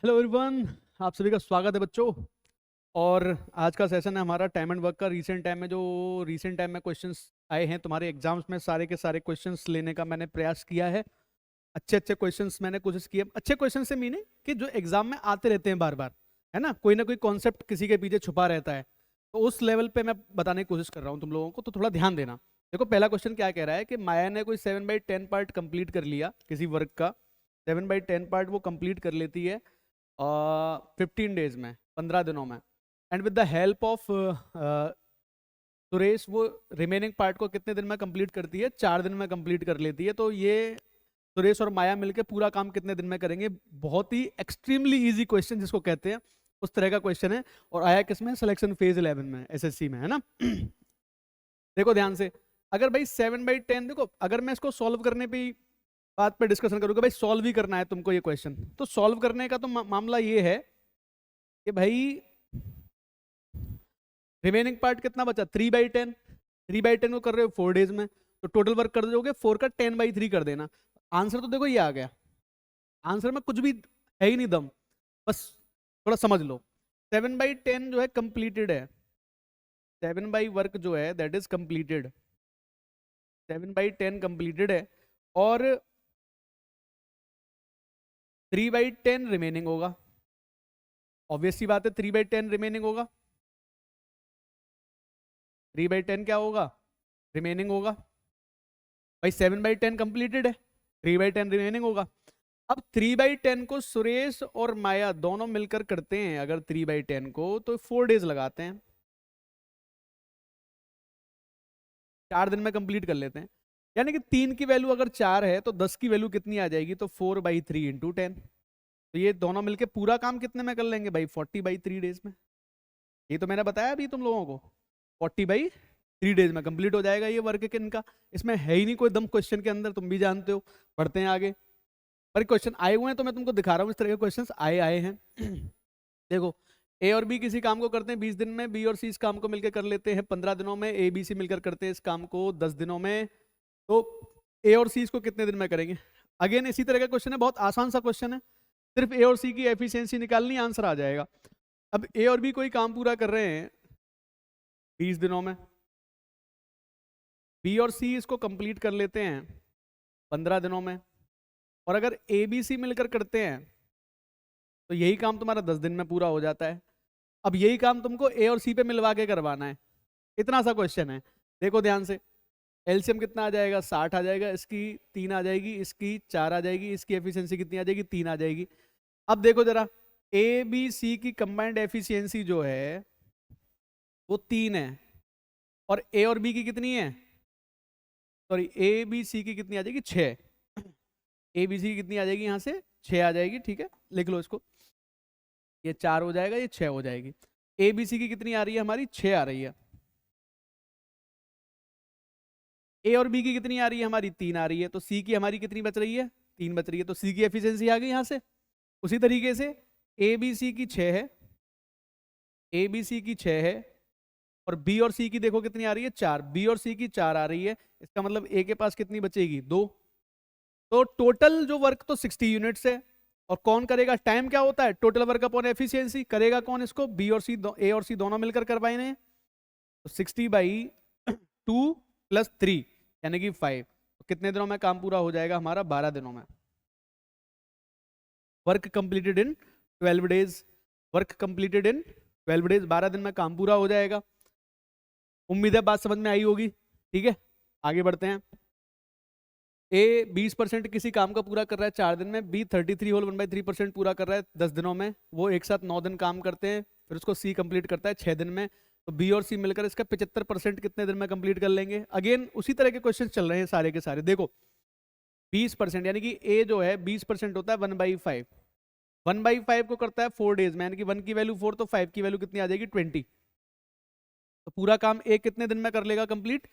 Hello everyone, आप सभी का स्वागत है बच्चों। और आज का सेशन है हमारा टाइम एंड वर्क का। रीसेंट टाइम में क्वेश्चंस आए हैं तुम्हारे एग्जाम्स में, सारे के सारे क्वेश्चंस लेने का मैंने प्रयास किया है। अच्छे अच्छे क्वेश्चंस मैंने कोशिश की है। अच्छे क्वेश्चन से मीनिंग कि जो एग्जाम में आते रहते हैं बार बार, है ना कोई कॉन्सेप्ट किसी के पीछे छुपा रहता है, तो उस लेवल पे मैं बताने की कोशिश कर रहा हूँ तुम लोगों को, तो थोड़ा ध्यान देना। देखो, पहला क्वेश्चन क्या कह रहा है कि माया ने कोई 7/10 पार्ट कंप्लीट कर लिया किसी वर्क का। 7/10 पार्ट वो कंप्लीट कर लेती है 15 डेज में, 15 दिनों में। And with the help of Suresh वो रिमेनिंग पार्ट को कितने दिन में कंप्लीट करती है? 4 दिन में कंप्लीट कर लेती है। तो ये सुरेश और माया मिलके पूरा काम कितने दिन में करेंगे? बहुत ही एक्सट्रीमली इजी क्वेश्चन जिसको कहते हैं, उस तरह का क्वेश्चन है। और आया किसमें? सिलेक्शन फेज 11 में, एसएससी में, है ना। देखो ध्यान से, अगर भाई 7/10, देखो अगर मैं इसको सॉल्व करने पे ही बात पे डिस्कशन करूंगा, भाई सॉल्व ही करना है तुमको ये क्वेश्चन, तो सॉल्व करने का तो मामला ये है कि भाई रिमेनिंग पार्ट कितना बचा? 3/10। 3/10 को कर रहे हो 4 डेज में, तो टोटल वर्क कर दोगे 4 का 10/3 कर देना। आंसर तो देखो ये आ गया। आंसर में कुछ भी है ही नहीं दम, बस थोड़ा समझ लो। 7/10 जो है कंप्लीटेड है। 7 बाई वर्क जो है दैट इज कंप्लीटेड। 7/10 कंप्लीटेड है और 3/10 रिमेनिंग होगा। ऑब्वियस सी बात है, 3/10 रिमेनिंग होगा। 3/10 क्या होगा? रिमेनिंग होगा। भाई 7/10 कंप्लीटेड है, 3/10 रिमेनिंग होगा। अब 3/10 को सुरेश और माया दोनों मिलकर करते हैं अगर 3/10 को, तो 4 डेज लगाते हैं, 4 दिन में कंप्लीट कर लेते हैं। यानी कि 3 की वैल्यू अगर 4 है तो 10 की वैल्यू कितनी आ जाएगी? तो 4/3 × 10। तो ये दोनों मिलके पूरा काम कितने में कर लेंगे भाई? 40/3 डेज में। ये तो मैंने बताया अभी तुम लोगों को, 40/3 डेज में कंप्लीट हो जाएगा ये वर्क के इनका। इसमें है ही नहीं कोई दम क्वेश्चन के अंदर, तुम भी जानते हो। पढ़ते हैं आगे, पर क्वेश्चन आए हुए हैं तो मैं तुमको दिखा रहा हूँ, इस तरह के क्वेश्चन आए आए हैं। देखो, ए और बी किसी काम को करते हैं 20 दिन में, बी और सी इस काम को मिलकर कर लेते हैं 15 दिनों में, ए बी सी मिलकर करते हैं इस काम को 10 दिनों में। तो ए और सी इसको कितने दिन में करेंगे? अगेन इसी तरह का क्वेश्चन है, बहुत आसान सा क्वेश्चन है। सिर्फ ए और सी की एफिशिएंसी निकालनी, आंसर आ जाएगा। अब ए और बी कोई काम पूरा कर रहे हैं 20 दिनों में, बी और सी इसको कंप्लीट कर लेते हैं 15 दिनों में, और अगर ए बी सी मिलकर करते हैं तो यही काम तुम्हारा 10 दिन में पूरा हो जाता है। अब यही काम तुमको ए और सी पे मिलवा के करवाना है। इतना सा क्वेश्चन है। देखो ध्यान से, एलसीएम कितना आ जाएगा? 60 आ जाएगा, इसकी 3 आ जाएगी, इसकी 4 आ जाएगी, इसकी एफिशिएंसी कितनी आ जाएगी? 3 आ जाएगी। अब देखो जरा, ए बी सी की कंबाइंड एफिशिएंसी जो है वो 3 है, और ए और बी की कितनी है? सॉरी, ए बी सी की कितनी आ जाएगी? 6। ए बी सी की कितनी आ जाएगी? यहाँ से 6 आ जाएगी, ठीक है, लिख लो इसको। ये 4 हो जाएगा, ये 6 हो जाएगी। ए बी सी की कितनी आ रही है? हमारी 6 आ रही है। ए और बी की कितनी आ रही है? हमारी 3 आ रही है। तो सी की हमारी कितनी बच रही है? 3 बच रही है। तो सी की एफिशिएंसी आ गई यहाँ से। उसी तरीके से ए बी सी की 6 है, ए बी सी की 6 है, और बी और सी की देखो कितनी आ रही है? 4। बी और सी की 4 आ रही है, इसका मतलब ए के पास कितनी बचेगी? 2। तो टोटल जो वर्क तो 60 यूनिट्स है। और कौन करेगा? टाइम क्या होता है? Total work upon efficiency. करेगा कौन इसको? बी और सी, ए और सी दोनों मिलकर करवाए। तो 60/2 + 3 यानी कि 5। तो कितने दिनों में काम पूरा हो जाएगा हमारा? 12 दिनों में। Work completed in 12 days. Work completed in 12 days, 12 दिन में काम पूरा हो जाएगा। उम्मीद है बात समझ में आई होगी, ठीक है। आगे बढ़ते हैं। ए 20% किसी काम का पूरा कर रहा है 4 दिन में, बी 33 होल 1/3% पूरा कर रहा है 10 दिनों में। वो एक साथ 9 दिन काम करते हैं, फिर उसको सी कंप्लीट करता है 6 दिन में। तो बी और सी मिलकर इसका 75% कितने दिन में कंप्लीट कर लेंगे? अगेन उसी तरह के क्वेश्चन चल रहे हैं सारे के सारे। देखो 20% यानी कि ए जो है 20% होता है 1/5। 1/5 को करता है 4 डेज में, यानी कि 1 की वैल्यू 4, तो 5 की वैल्यू कितनी आ जाएगी? 20। तो पूरा काम ए कितने दिन में कर लेगा कंप्लीट?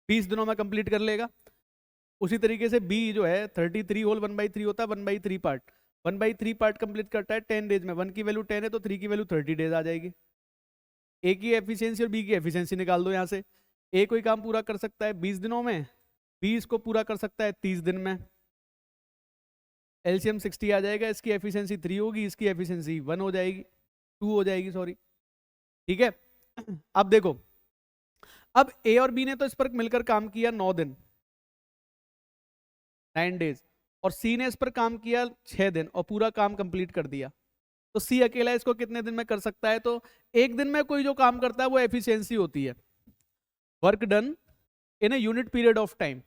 20 दिनों में कंप्लीट कर लेगा। उसी तरीके से बी जो है 33 होल 1/3 होता है 1/3 पार्ट। 1/3 पार्ट कंप्लीट करता है 10 डेज में। 1 की वैल्यू 10 है तो 3 की वैल्यू 30 डेज आ जाएगी। ए की एफिशिएंसी और बी की एफिशिएंसी निकाल दो यहाँ से। ए कोई काम पूरा कर सकता है 20 दिनों में, बी इसको पूरा कर सकता है 30 दिन में। एलसीएम 60 आ जाएगा, इसकी एफिशिएंसी 3 होगी, इसकी एफिशिएंसी 1 हो जाएगी, 2 हो जाएगी, सॉरी। ठीक है। अब देखो, अब ए और बी ने तो इस पर मिलकर काम किया 9 दिन, 9 डेज, और सी ने इस पर काम किया 6 दिन और पूरा काम कंप्लीट कर दिया। तो सी अकेला इसको कितने दिन में कर सकता है? तो एक दिन में कोई जो काम करता है वो एफिशिएंसी होती है, work done in a unit period of time.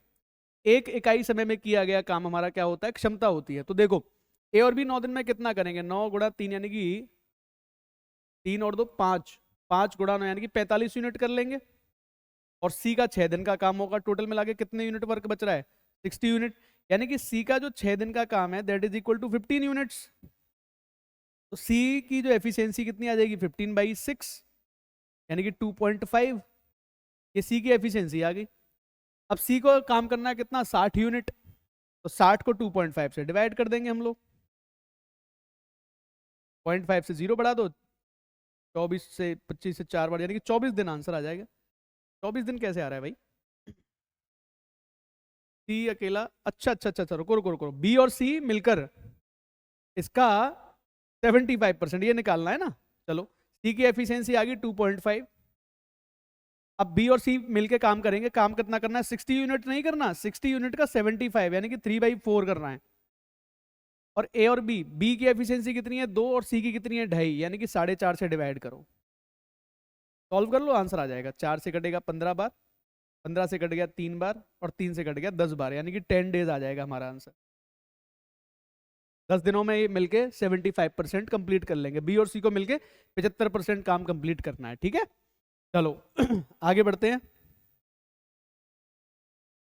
एक इकाई समय में किया गया काम हमारा क्या होता है? क्षमता होती है। तो देखो, ए और बी 9 दिन में कितना करेंगे? 9 गुणा 3 यानी कि 3 और 2 5, 5 गुणा 9 यानी कि 45 यूनिट कर लेंगे। और सी का 6 दिन का काम होगा, टोटल मिला के कितने यूनिट वर्क बच रहा है? 60 यूनिट। यानी कि सी का जो 6 दिन का काम है that is equal to 15 units. तो सी की जो एफिशिएंसी कितनी आ जाएगी? 15/6 यानी कि 2.5। ये सी की एफिशिएंसी आ गई। अब सी को काम करना है कितना? 60 यूनिट। तो 60 को 2.5 से डिवाइड कर देंगे हम लोग, 0.5 से 0 बढ़ा दो, 24 से 25 से 4 बार यानी कि 24 दिन आंसर आ जाएगा। 24 दिन कैसे आ रहा है भाई? सी अकेला, अच्छा अच्छा अच्छा, रुको रुको रुको, बी और सी मिलकर इसका 75% ये निकालना है ना। चलो, सी की एफिशिएंसी आ गई 2.5। अब बी और सी मिलके काम करेंगे। काम कितना करना है? 60 यूनिट नहीं करना, 60 यूनिट का 75 यानी कि 3/4 करना है। और ए और बी की एफिशिएंसी कितनी है? 2 और सी की कितनी है? 2.5 यानी कि 4.5 से डिवाइड करो, सॉल्व कर लो, आंसर आ जाएगा। 4 से कटेगा 15 बार, 15 से कट गया 3 बार, और 3 से कट गया 10 बार, यानी कि 10 डेज आ जाएगा हमारा आंसर। 10 दिनों में ये मिलके 75% कंप्लीट कर लेंगे। बी और सी को मिलके 75% काम कंप्लीट करना है। ठीक है, चलो आगे बढ़ते हैं।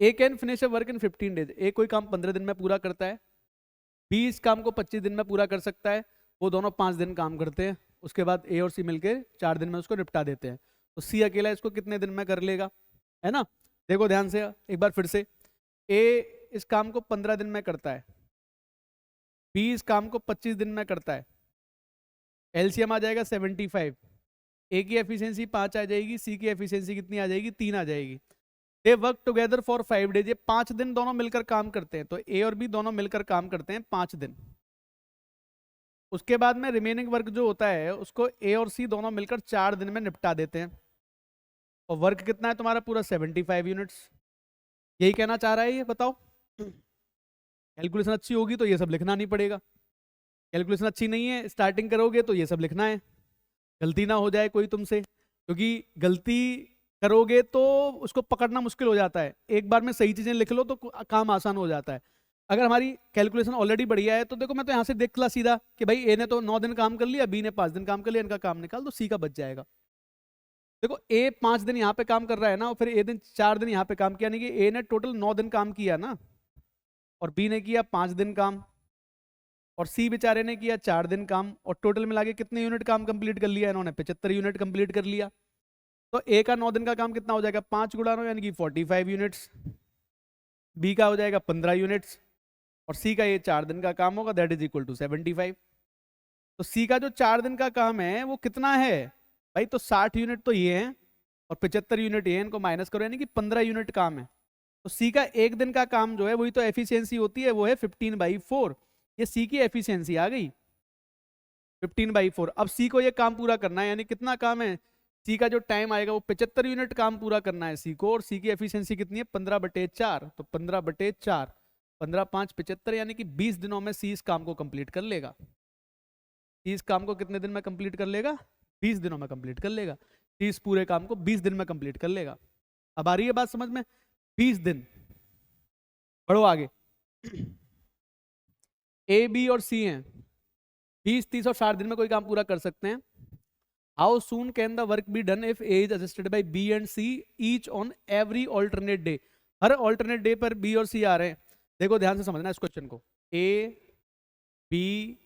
A can finish a work in 15 days. A कोई काम 15 दिन में पूरा करता है, बी इस काम को 25 दिन में पूरा कर सकता है। वो दोनों 5 दिन काम करते हैं, उसके बाद ए और सी मिलके 4 दिन में उसको निपटा देते हैं। तो सी अकेला इसको कितने दिन में कर लेगा? है ना। देखो ध्यान से एक बार फिर से, ए इस काम को 15 दिन में करता है, बी इस काम को 25 दिन में करता है, एलसीएम आ जाएगा 75। ए की एफिशिएंसी 5 आ जाएगी, सी की एफिशिएंसी कितनी आ जाएगी? 3 आ जाएगी। They work together for 5 days. ये 5 दिन दोनों मिलकर काम करते हैं। तो ए और बी दोनों मिलकर काम करते हैं 5 दिन। उसके बाद में रिमेनिंग वर्क जो होता है उसको ए और सी दोनों मिलकर 4 दिन में निपटा देते हैं। और वर्क कितना है तुम्हारा? पूरा 75 यूनिट्स। यही कहना चाह रहा है ये, बताओ। कैलकुलेशन अच्छी होगी तो ये सब लिखना नहीं पड़ेगा, कैलकुलेशन अच्छी नहीं है, स्टार्टिंग करोगे तो ये सब लिखना है, गलती ना हो जाए कोई तुमसे, क्योंकि गलती करोगे तो उसको पकड़ना मुश्किल हो जाता है। एक बार में सही चीजें लिख लो तो काम आसान हो जाता है। अगर हमारी कैलकुलेशन ऑलरेडी बढ़िया है तो देखो, मैं तो यहाँ से देख ला सीधा कि भाई ए ने तो 9 दिन काम कर लिया, बी ने 5 दिन काम कर लिया, इनका काम निकाल दो, सी का बच जाएगा। देखो, ए 5 दिन यहाँ पे काम कर रहा है ना, और फिर ए दिन 4 दिन यहाँ पे काम किया, नहीं कि ए ने टोटल 9 दिन काम किया ना, और बी ने किया 5 दिन काम, और सी बेचारे ने किया 4 दिन काम, और टोटल मिला के कितने यूनिट काम कंप्लीट कर लिया इन्होंने? 75 यूनिट कंप्लीट कर लिया। तो ए का 9 दिन का काम कितना हो जाएगा? 5 गुणा 9 यानी कि 45 यूनिट्स, बी का हो जाएगा 15 यूनिट्स, और सी का ये 4 दिन का काम होगा, दैट इज इक्वल टू 75। तो सी का जो 4 दिन का काम है वो कितना है भाई? तो 60 यूनिट तो ये है, और 75 यूनिट ये, इनको माइनस करो, यानी कि 15 यूनिट काम है। तो सी का एक दिन का काम जो है वही तो एफिशिएंसी होती है, वो है 15/4। ये सी की एफिशिएंसी आ गई 15/4। अब सी को ये काम पूरा करना है, यानी कितना काम है? सी का जो टाइम आएगा वो 75 यूनिट काम पूरा करना है सी को, और सी की एफिशिएंसी कितनी है? 15/4। तो 15/4, 15 5 75, यानी कि 20 दिनों में सी इस काम को कंप्लीट कर लेगा। सी इस काम को कितने दिन में कंप्लीट कर लेगा? 20 दिनों में कंप्लीट कर लेगा। सी इस पूरे काम को 20 दिन में कंप्लीट कर लेगा। अब आ रही है बात समझ में? 20 दिन। बढ़ो आगे। ए बी और सी हैं, 20 30 और 60 दिन में कोई काम पूरा कर सकते हैं। How soon can the work be done if A is assisted by B and C each on every alternate day. हर ऑल्टरनेट डे पर बी और सी आ रहे हैं। देखो ध्यान से समझना इस क्वेश्चन को। ए बी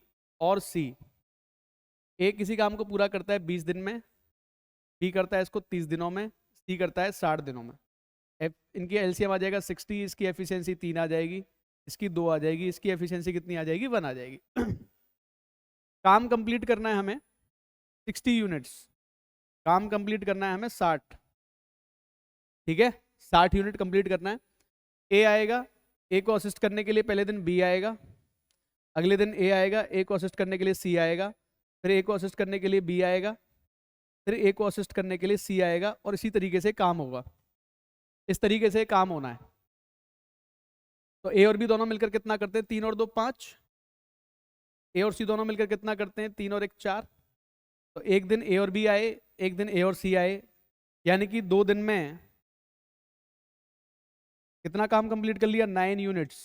और सी, ए किसी काम को पूरा करता है 20 दिन में, बी करता है इसको 30 दिनों में, सी करता है 60 दिनों में। इनकी एलसीएम आ जाएगा 60, इसकी एफिशिएंसी 3 आ जाएगी, इसकी 2 आ जाएगी, इसकी एफिशिएंसी कितनी आ जाएगी? 1 आ जाएगी। काम कंप्लीट करना है हमें 60 यूनिट्स, काम कंप्लीट करना है हमें 60। ठीक है, 60 यूनिट कंप्लीट करना है। ए आएगा, ए को असिस्ट करने के लिए पहले दिन बी आएगा, अगले दिन ए आएगा, ए को असिस्ट करने के लिए सी आएगा, फिर ए को असिस्ट करने के लिए बी आएगा, फिर ए को असिस्ट करने के लिए सी आएगा, और इसी तरीके से काम होगा। इस तरीके से काम होना है। तो ए और बी दोनों मिलकर कितना करते हैं? 3 और 2 5। ए और सी दोनों मिलकर कितना करते हैं? 3 और 1 4। तो एक दिन ए और बी आए, एक दिन ए और सी आए, यानी कि 2 दिन में कितना काम कंप्लीट कर लिया? 9 यूनिट्स।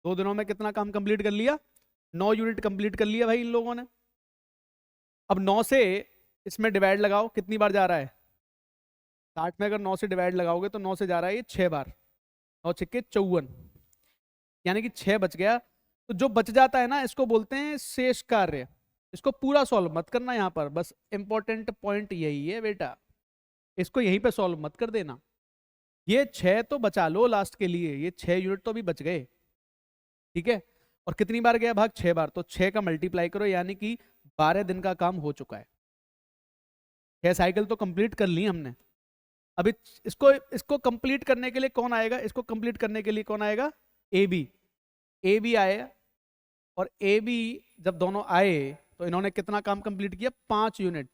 2 दिनों में कितना काम कंप्लीट कर लिया? 9 यूनिट कंप्लीट कर लिया भाई इन लोगों ने। अब 9 से इसमें डिवाइड लगाओ, कितनी बार जा रहा है? 60 में अगर 9 से डिवाइड लगाओगे तो 9 से जा रहा है ये 6 बार। 9 छक्के 54, यानी कि 6 बच गया। तो जो बच जाता है ना, इसको बोलते हैं शेष कार्य। इसको पूरा सॉल्व मत करना यहाँ पर, बस इंपॉर्टेंट पॉइंट यही है बेटा, इसको यहीं पे सॉल्व मत कर देना। ये 6 तो बचा लो लास्ट के लिए, ये 6 यूनिट तो अभी बच गए, ठीक है। और कितनी बार गया भाग? 6 बार। तो 6 का मल्टीप्लाई करो, यानी कि 12 दिन का काम हो चुका है। 6 साइकिल तो कंप्लीट कर ली हमने। अभी इसको कंप्लीट करने के लिए कौन आएगा? इसको कंप्लीट करने के लिए कौन आएगा? A B. ए बी आए, और ए बी जब दोनों आए तो इन्होंने कितना काम कंप्लीट किया? 5 यूनिट।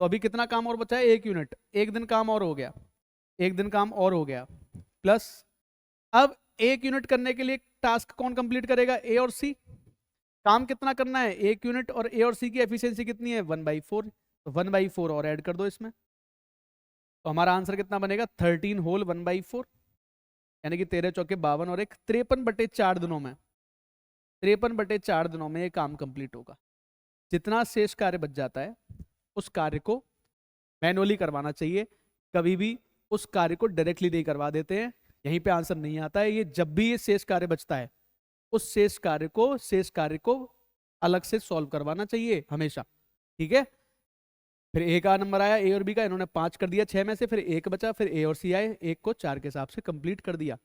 तो अभी कितना काम और बचा है? 1 यूनिट। एक दिन काम और हो गया, एक दिन काम और हो गया। प्लस अब 1 यूनिट करने के लिए टास्क कौन कंप्लीट करेगा? ए और सी। काम कितना करना है? 1 यूनिट, और ए और सी की एफिशिएंसी कितनी है? 1/4। तो 1/4 और ऐड कर दो इसमें, तो हमारा आंसर कितना बनेगा? 13 होल 1/4, यानी कि 13 चौके 52 और 1 53/4 दिनों में, 53/4 दिनों में ये काम कंप्लीट होगा। जितना शेष कार्य बच जाता है उस कार्य को मैनुअली करवाना चाहिए, कभी भी उस कार्य को डायरेक्टली नहीं करवा देते हैं, यहीं पे आंसर नहीं आता है। ये जब भी ये शेष कार्य बचता है उस शेष कार्य को अलग से सॉल्व करवाना चाहिए हमेशा, ठीक है। फिर ए का नंबर आया, ए और बी का, इन्होंने 5 कर दिया 6 में से, फिर 1 बचा, फिर ए और सी आए, 1 को 4 के हिसाब से कंप्लीट कर दिया।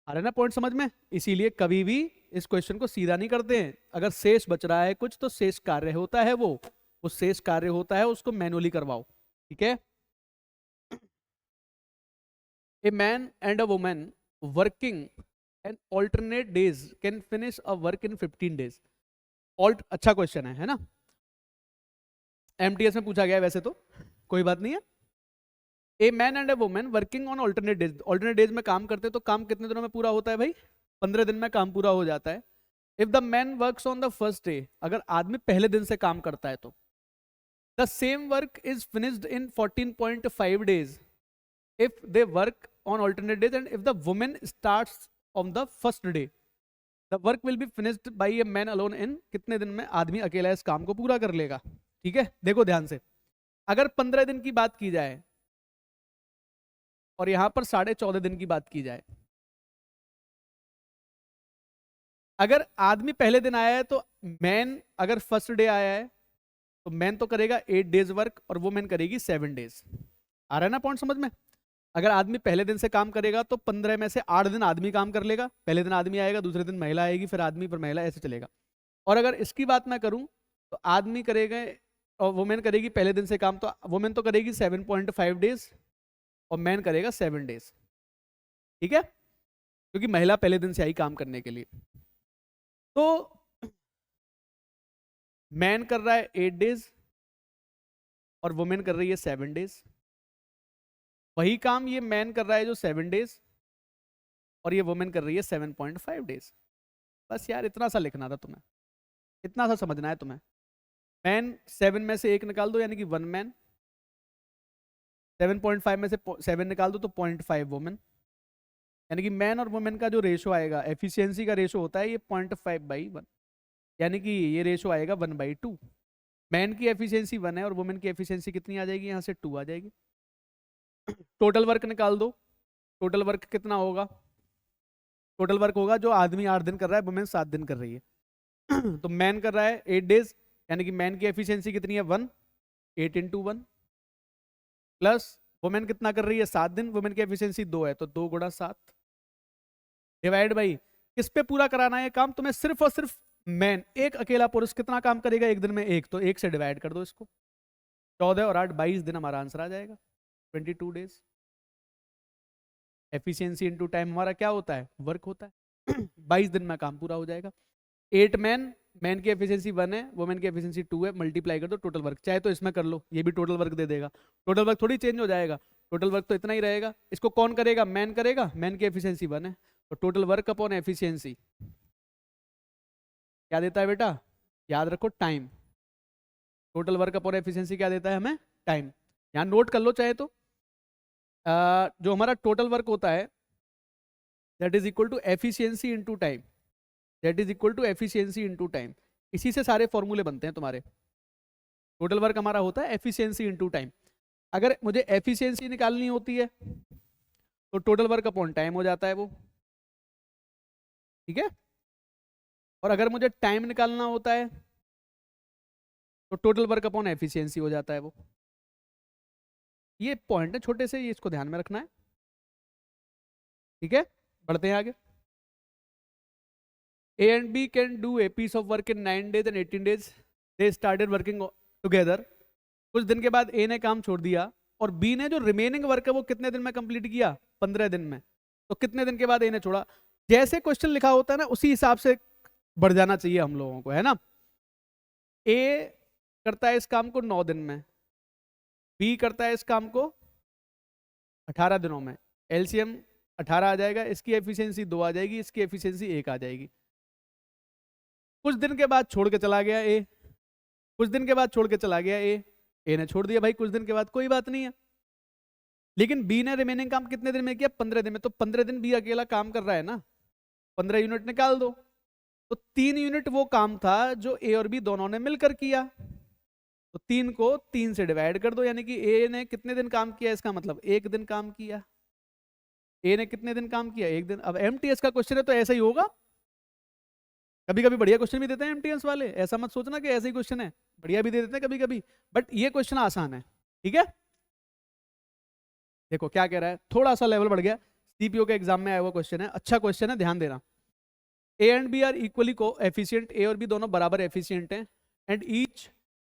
आ रहा है ना पॉइंट समझ में? इसीलिए कभी भी इस क्वेश्चन को सीधा नहीं करते हैं। अगर शेष बच रहा है कुछ तो शेष कार्य होता है, वो शेष कार्य होता है, उसको मैनुअली करवाओ, ठीक है। A man and a woman working an alternate days can finish a work in 15 days. अच्छा क्वेश्चन है ना? एमटीएस में पूछा गया है वैसे तो, कोई बात नहीं है। A man and a woman working on alternate days, alternate days में काम करते हैं तो काम कितने दिनों में पूरा होता है भाई? 15 दिन में काम पूरा हो जाता है। If the man works on the first day, अगर आदमी पहले दिन से काम करता है तो the same work is finished in 14.5 days if they work on alternate days, and if the woman starts on the first day the work will be finished by a man alone in, कितने दिन में आदमी अकेला इस काम को पूरा कर लेगा? ठीक है, देखो ध्यान से, अगर 15 दिन की बात की जाए और यहां पर 14.5 दिन की बात की जाए, अगर आदमी पहले दिन आया है तो मैन अगर फर्स्ट डे आया है तो मैन तो करेगा 8 डेज वर्क और वो मैन करेगी 7 डेज। आ रहा है ना पॉइंट समझ में? अगर आदमी पहले दिन से काम करेगा तो 15 में से 8 दिन आदमी काम कर लेगा, पहले दिन आदमी आएगा, दूसरे दिन महिला आएगी, फिर आदमी फिर महिला, ऐसे चलेगा। और अगर इसकी बात मैं करूं तो आदमी करेगा और वुमेन करेगी पहले दिन से काम, तो वुमेन तो करेगी 7.5 डेज और मैन करेगा 7 डेज, ठीक है, क्योंकि महिला पहले दिन से आई काम करने के लिए। तो मैन कर रहा है 8 डेज और वुमेन कर रही है 7 डेज। वही काम ये मैन कर रहा है जो 7 डेज और ये वुमेन कर रही है 7.5 डेज। बस यार इतना सा लिखना था तुम्हें, इतना सा समझना है तुम्हें। मैन 7 में से 1 निकाल दो यानी कि 1 मैन, 7.5 में से 7 निकाल दो तो 0.5 वुमेन, यानी कि मैन और वुमेन का जो रेशो आएगा, एफिशिएंसी का रेशो होता है ये 0.5/1, यानी कि ये रेशो आएगा 1/2। मैन की एफिशिएंसी 1 है और वुमेन की एफिशिएंसी कितनी आ जाएगी? यहाँ से 2 आ जाएगी। टोटल वर्क निकाल दो, टोटल वर्क कितना होगा? टोटल वर्क होगा जो आदमी 8 दिन कर रहा है, वुमेन 7 दिन कर रही है। तो मैन कर रहा है 8 डेज, यानी कि मैन की एफिशिएंसी कितनी है? 1, 8 × 1, प्लस वुमेन कितना कर रही है? 7 दिन, वुमेन की एफिशिएंसी 2 है तो 2 × 7 डिवाइड बाई, किस पे पूरा कराना है काम तुम्हें? सिर्फ और सिर्फ मैन, एक अकेला पुरुष कितना काम करेगा एक दिन में? 1, तो 1 से डिवाइड कर दो इसको, 14 और 8 22 दिन हमारा आंसर आ जाएगा, 22 डेज। एफिशिएंसी इनटू टाइम हमारा क्या होता है? वर्क होता है। 22 दिन में काम पूरा हो जाएगा। 8 मैन, मैन की एफिशिएंसी 1 है, वुमेन की एफिशिएंसी 2 है, मल्टीप्लाई कर दो टोटल वर्क, चाहे तो इसमें कर लो, ये भी टोटल वर्क दे देगा। टोटल वर्क थोड़ी चेंज हो जाएगा, टोटल वर्क तो इतना ही रहेगा। इसको कौन करेगा? मैन करेगा, मैन की एफिशिएंसी 1 है, तो टोटल वर्क अपॉन एफिशिएंसी क्या देता है बेटा? याद रखो time. Total work upon efficiency क्या देता है हमें? टाइम। यहाँ नोट कर लो चाहे तो। जो हमारा टोटल वर्क होता है that is equal to efficiency into time, that is equal to efficiency into time. इसी से सारे फॉर्मूले बनते हैं तुम्हारे। टोटल वर्क हमारा होता है एफिशिएंसी इनटू टाइम। अगर मुझे एफिशिएंसी निकालनी होती है तो टोटल वर्क अपॉन टाइम हो जाता है वो, ठीक है। और अगर मुझे टाइम निकालना होता है तो टोटल वर्क अपॉन एफिशिएंसी हो जाता है वो। ये पॉइंट है छोटे से, ये इसको ध्यान में रखना है, ठीक है। बढ़ते हैं आगे। A and B can do a piece of work in 9 days and 18 days. They started working together. कुछ दिन के बाद A ने काम छोड़ दिया और B ने जो रिमेनिंग वर्क है वो कितने दिन में कंप्लीट किया? 15 दिन में। तो कितने दिन के बाद A ने छोड़ा? जैसे क्वेश्चन लिखा होता है ना उसी हिसाब से बढ़ जाना चाहिए हम लोगों को, है ना। A करता है इस काम को 9 दिन में, B करता है इस काम को 18 दिनों में। LCM 18 आ जाएगा, इसकी एफिशिएंसी 2 आ जाएगी, इसकी एफिशिएंसी 1 आ जाएगी। कुछ दिन के बाद छोड़ के चला गया ए, कुछ दिन के बाद छोड़ के चला गया ए ने छोड़ दिया भाई कुछ दिन के बाद, कोई बात नहीं है। लेकिन बी ने रिमेनिंग काम कितने दिन में किया? 15 दिन में। तो 15 दिन बी अकेला काम कर रहा है ना, 15 यूनिट निकाल दो। तो 3 यूनिट वो काम था जो ए और बी दोनों ने मिलकर किया, तो 3 को 3 से डिवाइड कर दो, यानी कि ए ने कितने दिन काम किया? इसका मतलब 1 दिन काम किया। ए ने कितने दिन काम किया? 1 दिन। अब एमटीएस का क्वेश्चन है तो ऐसा ही होगा। कभी कभी बढ़िया क्वेश्चन भी देते हैं एमटीएस वाले, ऐसा मत सोचना कि ऐसा ही क्वेश्चन है, बढ़िया भी दे देते हैं कभी कभी, बट ये क्वेश्चन आसान है, ठीक है। देखो क्या कह रहा है, थोड़ा सा लेवल बढ़ गया, सीपीओ के एग्जाम में आया हुआ क्वेश्चन है, अच्छा क्वेश्चन है, ध्यान देना। A and B are equally को एफिशिएंट, ए और बी दोनों बराबर एफिशिएंट हैं, and each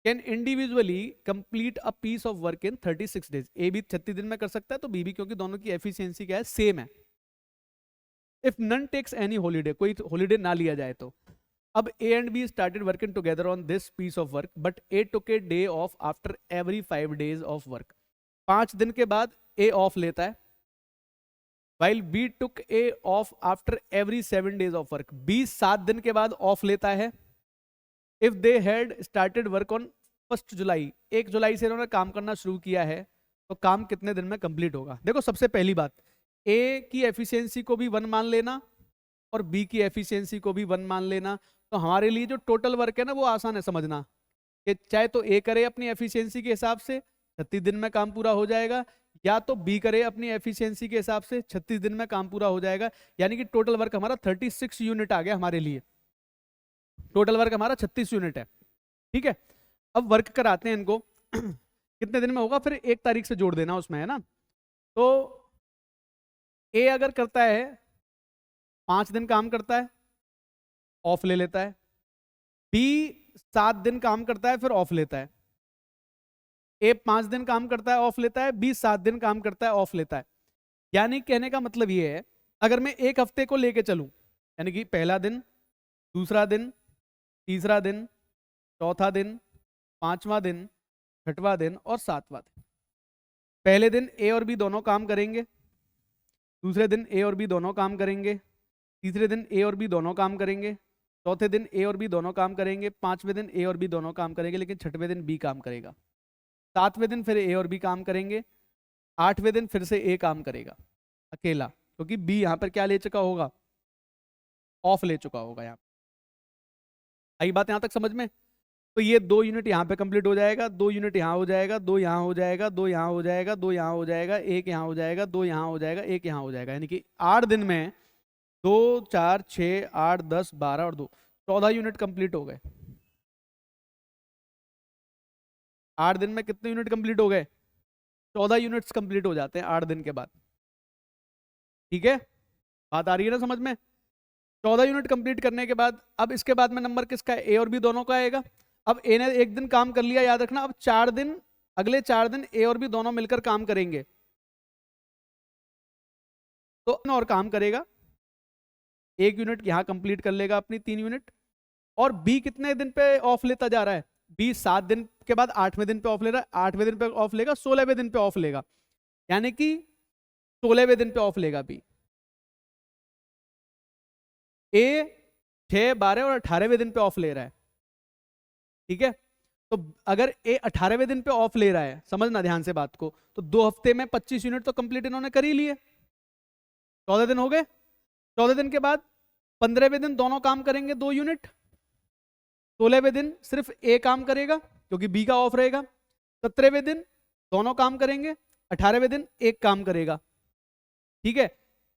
can individually complete a piece of work in 36 days. A भी 36 दिन में कर सकता है तो बी भी, क्योंकि दोनों की एफिशिएंसी क्या है? सेम है। If none takes any holiday, कोई हॉलीडे ना लिया जाए तो। अब A and B started working together on this piece of work, but A took a day off after every 5 days of work. 5 दिन के बाद A off लेता है, while B took A off after every 7 days of work. B 7 दिन के बाद off लेता है. If they had started work on 1 जुलाई, 1 जुलाई से इन्होंने काम करना शुरू किया है, तो काम कितने दिन में कंप्लीट होगा? देखो सबसे पहली बात, A की एफिशिएंसी को भी 1 मान लेना और B की एफिशिएंसी को भी 1 मान लेना। तो हमारे लिए जो टोटल वर्क है ना वो आसान है समझना, कि चाहे तो ए करे अपनी एफिशिएंसी के हिसाब से 36 दिन में काम पूरा हो जाएगा, या तो बी करे अपनी एफिशिएंसी के हिसाब से 36 दिन में काम पूरा हो जाएगा। यानी कि टोटल वर्क हमारा 36 यूनिट आ गया हमारे लिए, टोटल वर्क हमारा 36 यूनिट है, ठीक है। अब वर्क कराते हैं इनको कितने दिन में होगा, फिर 1 तारीख से जोड़ देना उसमें, है ना। तो ए अगर करता है 5 दिन काम करता है, ऑफ ले लेता है। बी 7 दिन काम करता है फिर ऑफ लेता है। ए 5 दिन काम करता है ऑफ लेता है, बी 7 दिन काम करता है ऑफ लेता है। यानी कहने का मतलब ये है, अगर मैं 1 हफ्ते को लेके चलूं, यानी कि पहला दिन, दूसरा दिन, तीसरा दिन, चौथा दिन, 5वां दिन, 6वां दिन और 7वां दिन। पहले दिन ए और बी दोनों काम करेंगे, दूसरे दिन ए और बी दोनों काम करेंगे, तीसरे दिन ए और बी दोनों काम करेंगे, चौथे दिन ए और बी दोनों काम करेंगे, 5वें दिन ए और बी दोनों काम करेंगे, लेकिन 6वें दिन बी काम करेगा। 7वें दिन फिर ए और बी काम करेंगे, 8वें दिन फिर से ए काम करेगा अकेला, क्योंकि बी यहाँ पर क्या ले चुका होगा? ऑफ ले चुका होगा। यहाँ आई बात यहाँ तक समझ में? तो ये 2 यूनिट यहाँ पे कंप्लीट हो जाएगा, 2 यूनिट यहाँ हो जाएगा, 2 यहाँ हो जाएगा, 2 यहाँ हो जाएगा, 2 यहाँ हो जाएगा, 1 यहाँ हो जाएगा, 2 यहाँ हो जाएगा, 1 यहाँ हो जाएगा। यानी कि 8 दिन में 2 4 6 8 10 12 और 2 14 यूनिट कंप्लीट हो गए। 8 दिन में कितने यूनिट कंप्लीट हो गए? 14 यूनिट्स कंप्लीट हो जाते हैं 8 दिन के बाद, ठीक है। बात आ रही है ना समझ में? 14 यूनिट कंप्लीट करने के बाद अब इसके बाद में नंबर किसका है? ए और बी दोनों का आएगा। अब ए ने 1 दिन काम कर लिया, याद रखना। अब 4 दिन, अगले 4 दिन ए और बी दोनों मिलकर काम करेंगे, तो और काम करेगा, 1 यूनिट यहाँ कंप्लीट कर लेगा अपनी 3 यूनिट। और बी कितने दिन पे ऑफ लेता जा रहा है? बी 7 दिन के बाद 8वें दिन पे ऑफ ले रहा है, 8वें दिन पे ऑफ लेगा, 16वें दिन पे ऑफ लेगा, यानी कि 16वें दिन पे ऑफ लेगा बी। ए 6, 12 और 18वें दिन पे ऑफ ले रहा है, ठीक है। तो अगर ए 18वें दिन पे ऑफ ले रहा है, समझना ध्यान से बात को, तो 2 हफ्ते में 25 यूनिट तो कंप्लीट इन्होंने कर ही लिए, 14 दिन हो गए। 14 दिन के बाद 15वें दिन दोनों काम करेंगे 2 यूनिट, 16वें दिन सिर्फ ए काम करेगा क्योंकि बी का ऑफ रहेगा, 17वें दिन दोनों काम करेंगे, 18वें दिन एक काम करेगा, ठीक है।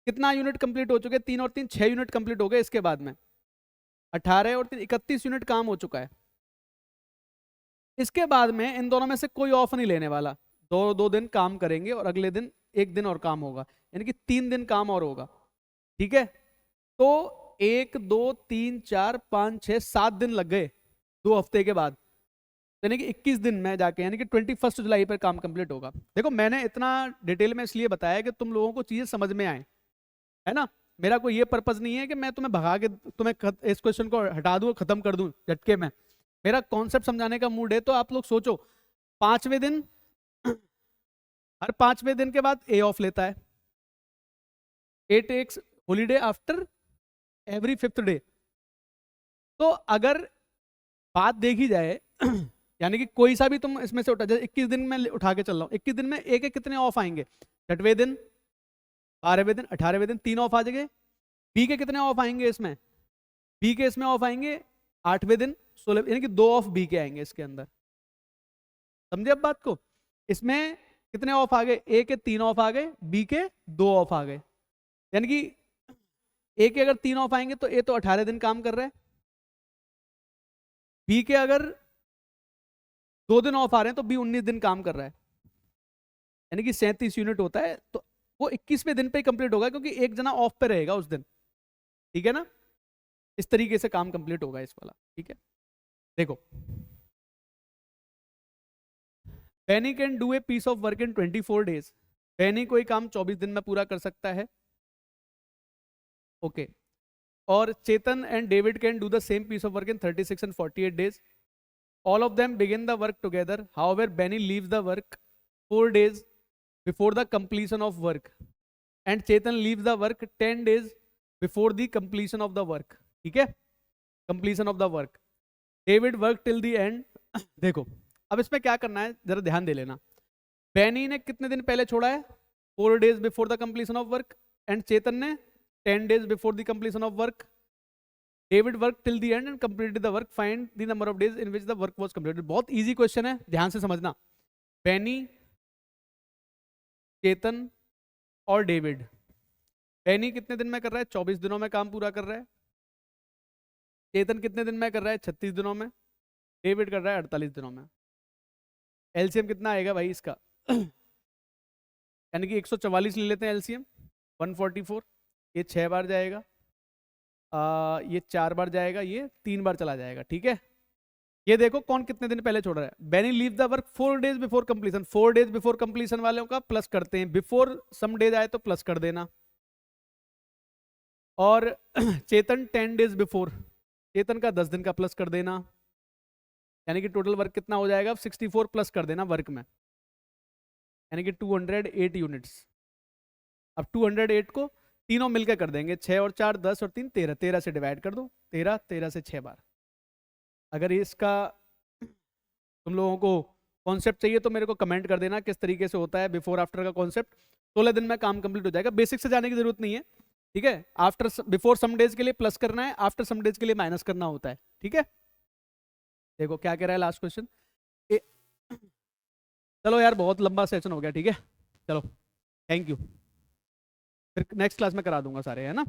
कितना यूनिट कंप्लीट हो चुके? 3 और 3 6 यूनिट कंप्लीट हो गए। इसके बाद में 18 और 3 31 यूनिट काम हो चुका है। इसके बाद में इन दोनों में से कोई ऑफ नहीं लेने वाला, 2 दिन काम करेंगे और अगले दिन 1 दिन और काम होगा, यानी कि 3 दिन काम और होगा, ठीक है। तो 1 2 3 4 5 6 7 दिन लग गए 2 हफ्ते के बाद, यानी कि 21 दिन में जाके, यानी कि 21 जुलाई पर काम कंप्लीट होगा। देखो मैंने इतना डिटेल में इसलिए बताया कि तुम लोगों को चीजें समझ में आए, है ना। मेरा कोई ये पर्पज नहीं है कि मैं तुम्हें भगा के तुम्हें इस क्वेश्चन को हटा दूं और खत्म कर दूं झटके में। मेरा कॉन्सेप्ट समझाने का मूड है। तो आप लोग सोचो, 5वें दिन हर 5वें दिन के बाद ए ऑफ लेता है, A takes holiday after every 5th day. तो अगर बात देखी जाए यानी कि कोई सा भी तुम इसमें से उठा, जैसे 21 दिन में उठा के चल रहा हूं, 21 दिन में एक एक कितने ऑफ आएंगे? 6वें दिन, 12वें दिन, 18वें दिन, 3 ऑफ आ जाएंगे। बी के कितने ऑफ आएंगे इसमें? बी के इसमें ऑफ आएंगे 8वें दिन, 16, यानी कि 2 ऑफ बी के आएंगे इसके अंदर। समझे अब बात को? इसमें कितने ऑफ आ गए? ए के 3 ऑफ आ गए, बी के 2 ऑफ आ गए, यानी कि ए के अगर 3 ऑफ आएंगे तो ए तो 18 दिन काम कर रहा है, बी के अगर 2 दिन ऑफ आ रहे हैं तो बी 19 दिन काम कर रहा है, यानी कि 37 यूनिट होता है। तो वो 21वें दिन पे ही कंप्लीट होगा क्योंकि एक जना ऑफ पे रहेगा उस दिन, ठीक है ना। इस तरीके से काम कंप्लीट होगा इस वाला, ठीक है। देखो, Benny can do a piece of work in 24 days. Benny कोई काम 24 दिन में पूरा कर सकता है, ओके। और Chetan and David can do the same piece of work in 36 and 48 days. All of them begin the work together. However, Benny leaves the work 4 days before the completion of work, and Chetan leaves the work 10 days before the completion of the work. ठीक है, completion of the work. David worked till the end. देखो, अब इसमें क्या करना है जरा ध्यान दे लेना। बेनी ने कितने दिन पहले छोड़ा है? 4 days before the completion of work, and चेतन ने 10 days before the completion of work. David worked till the end and completed the work. Find the number of days in which the work was completed. बहुत easy question है, ध्यान से समझना। बेनी, चेतन और David. Beni कितने दिन में कर रहा है? 24 दिनों में काम पूरा कर रहा है। चेतन कितने दिन में कर रहा है? 36 दिनों में। डेविड कर रहा है 48 दिनों में। एलसीएम कितना आएगा भाई इसका? यानी कि 144 ले लेते हैं एलसीएम, 144। ये 6 बार जाएगा, ये 4 बार जाएगा, ये 3 बार चला जाएगा, ठीक है। ये देखो कौन कितने दिन पहले छोड़ रहा है। Benny leave the work 4 days before completion. 4 days before completion वालों का प्लस करते हैं, बिफोर सम डेज आए तो प्लस कर देना। और चेतन 10 days बिफोर, चेतन का 10 दिन का प्लस कर देना, यानी कि टोटल वर्क कितना हो जाएगा? 64 प्लस कर देना वर्क में, यानी कि 208 यूनिट्स। अब 208 को तीनों मिलकर कर देंगे, 6 और 4 10 और 3 13, 13 से डिवाइड कर दो, 13, 13 से 6 बार। अगर इसका तुम लोगों को कॉन्सेप्ट चाहिए तो मेरे को कमेंट कर देना किस तरीके से होता है बिफोर आफ्टर का कॉन्सेप्ट। 16 दिन में काम कंप्लीट हो जाएगा। बेसिक से जाने की जरूरत नहीं है, ठीक है। आफ्टर बिफोर सम डेज के लिए प्लस करना है, आफ्टर सम डेज के लिए माइनस करना होता है, ठीक है। देखो क्या कह रहा है लास्ट क्वेश्चन। चलो यार बहुत लंबा सेशन हो गया, ठीक है। चलो थैंक यू, फिर नेक्स्ट क्लास में करा दूंगा सारे, है ना।